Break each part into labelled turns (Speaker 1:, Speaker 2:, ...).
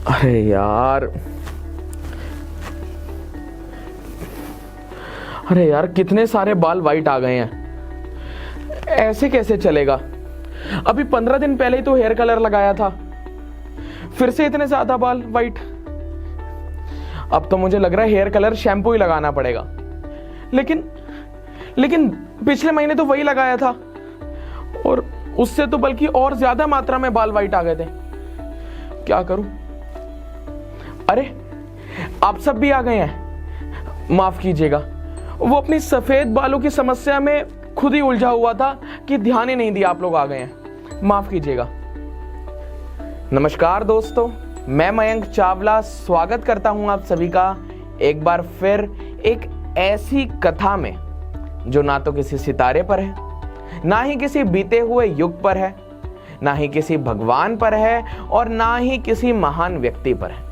Speaker 1: अरे यार, अरे यार, कितने सारे बाल वाइट आ गए हैं। ऐसे कैसे चलेगा? अभी 15 दिन पहले ही तो हेयर कलर लगाया था, फिर से इतने ज्यादा बाल वाइट। अब तो मुझे लग रहा है हेयर कलर शैम्पू ही लगाना पड़ेगा। लेकिन पिछले महीने तो वही लगाया था और उससे तो बल्कि और ज्यादा मात्रा में बाल वाइट आ गए थे। क्या करूं? अरे, आप सब भी आ गए हैं। माफ कीजिएगा, वो अपनी सफेद बालों की समस्या में खुद ही उलझा हुआ था कि ध्यान ही नहीं दिया। आप लोग आ गए हैं, माफ कीजिएगा। नमस्कार दोस्तों, मैं मयंक चावला स्वागत करता हूं आप सभी का एक बार फिर एक ऐसी कथा में जो ना तो किसी सितारे पर है, ना ही किसी बीते हुए युग पर है, ना ही किसी भगवान पर है और ना ही किसी महान व्यक्ति पर है।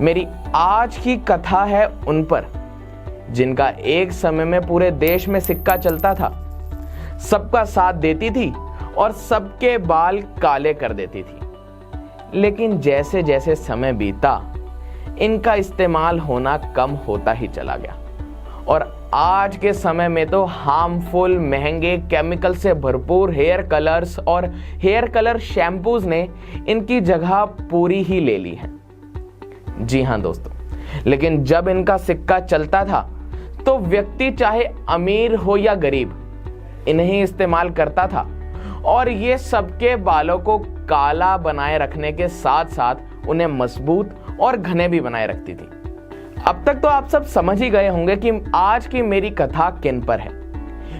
Speaker 1: मेरी आज की कथा है उन पर जिनका एक समय में पूरे देश में सिक्का चलता था, सबका साथ देती थी और सबके बाल काले कर देती थी। लेकिन जैसे जैसे समय बीता, इनका इस्तेमाल होना कम होता ही चला गया और आज के समय में तो हार्मफुल, महंगे, केमिकल से भरपूर हेयर कलर्स और हेयर कलर शैम्पूज ने इनकी जगह पूरी ही ले ली है। जी हां दोस्तों, लेकिन जब इनका सिक्का चलता था तो व्यक्ति चाहे अमीर हो या गरीब, इन्हें इस्तेमाल करता था और ये सबके बालों को काला बनाए रखने के साथ साथ उन्हें मजबूत और घने भी बनाए रखती थी। अब तक तो आप सब समझ ही गए होंगे कि आज की मेरी कथा किन पर है।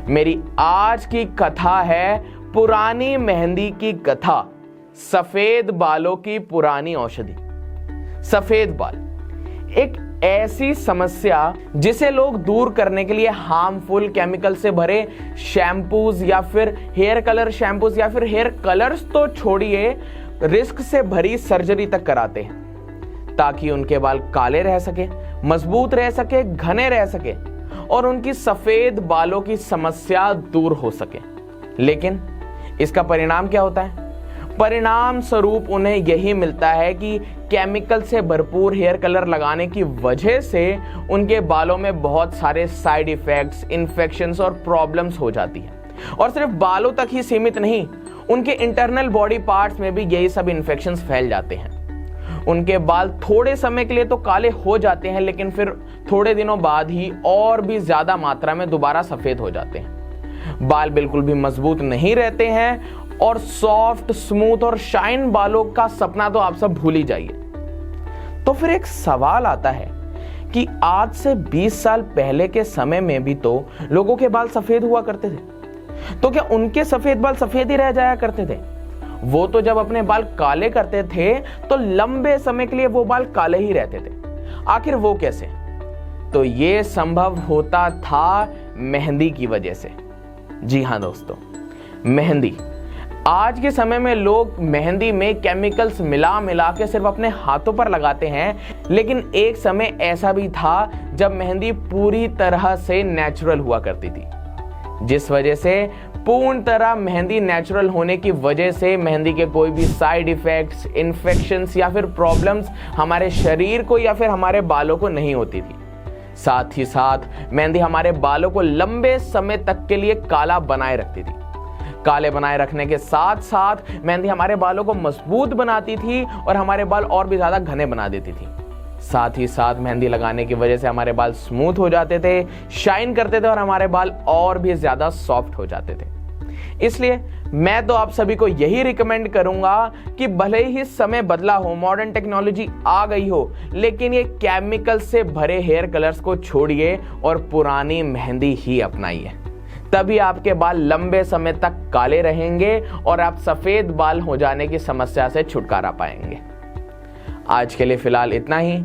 Speaker 1: मेरी आज की कथा है पुरानी मेहंदी की कथा, सफेद बालों की पुरानी औषधि। सफेद बाल एक ऐसी समस्या जिसे लोग दूर करने के लिए हार्मफुल, केमिकल से भरे शैम्पूज या फिर हेयर कलर शैम्पूज या फिर हेयर कलर्स तो छोड़िए, रिस्क से भरी सर्जरी तक कराते हैं ताकि उनके बाल काले रह सके, मजबूत रह सके, घने रह सके और उनकी सफेद बालों की समस्या दूर हो सके। लेकिन इसका परिणाम क्या होता है? परिणाम स्वरूप उन्हें यही मिलता है कि केमिकल से भरपूर हेयर कलर लगाने की वजह से उनके बालों में बहुत सारे साइड इफेक्ट्स, इन्फेक्शंस और प्रॉब्लम्स हो जाती है। और सिर्फ बालों तक ही सीमित नहीं, उनके इंटरनल बॉडी पार्ट्स में भी यही सब इन्फेक्शंस फैल जाते हैं। उनके बाल थोड़े समय के लिए तो काले हो जाते हैं, लेकिन फिर थोड़े दिनों बाद ही और भी ज्यादा मात्रा में दोबारा सफेद हो जाते हैं। बाल बिल्कुल भी मजबूत नहीं रहते हैं और सॉफ्ट, स्मूथ और शाइन बालों का सपना तो आप सब भूल ही जाइए। तो फिर एक सवाल आता है कि आज से 20 साल पहले के समय में भी तो लोगों के बाल सफेद हुआ करते थे, तो क्या उनके सफेद बाल सफेद ही रह जाया करते थे? वो तो जब अपने बाल काले करते थे तो लंबे समय के लिए वो बाल काले ही रहते थे। आखिर वो कैसे? तो ये संभव होता था मेहंदी की वजह से। जी हां दोस्तों, मेहंदी। आज के समय में लोग मेहंदी में केमिकल्स मिला मिला के सिर्फ अपने हाथों पर लगाते हैं, लेकिन एक समय ऐसा भी था जब मेहंदी पूरी तरह से नेचुरल हुआ करती थी। जिस वजह से पूर्ण तरह मेहंदी नेचुरल होने की वजह से मेहंदी के कोई भी साइड इफेक्ट्स, इन्फेक्शंस या फिर प्रॉब्लम्स हमारे शरीर को या फिर हमारे बालों को नहीं होती थी। साथ ही साथ मेहंदी हमारे बालों को लंबे समय तक के लिए काला बनाए रखती थी। काले बनाए रखने के साथ साथ मेहंदी हमारे बालों को मजबूत बनाती थी और हमारे बाल और भी ज्यादा घने बना देती थी। साथ ही साथ मेहंदी लगाने की वजह से हमारे बाल स्मूथ हो जाते थे, शाइन करते थे और हमारे बाल और भी ज्यादा सॉफ्ट हो जाते थे। इसलिए मैं तो आप सभी को यही रिकमेंड करूंगा कि भले ही समय बदला हो, मॉडर्न टेक्नोलॉजी आ गई हो, लेकिन ये केमिकल से भरे हेयर कलर्स को छोड़िए और पुरानी मेहंदी ही अपनाइए। तभी आपके बाल लंबे समय तक काले रहेंगे और आप सफेद बाल हो जाने की समस्या से छुटकारा पाएंगे। आज के लिए फिलहाल इतना ही।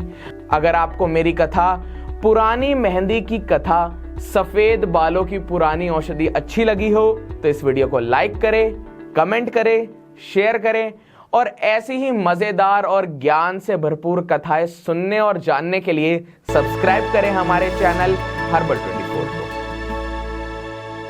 Speaker 1: अगर आपको मेरी कथा, पुरानी मेहंदी की कथा, सफेद बालों की पुरानी औषधि अच्छी लगी हो तो इस वीडियो को लाइक करें, कमेंट करें, शेयर करें और ऐसी ही मजेदार और ज्ञान से भरपूर कथाएं सुनने और जानने के लिए सब्सक्राइब करें हमारे चैनल हर्बल ट्रेंड।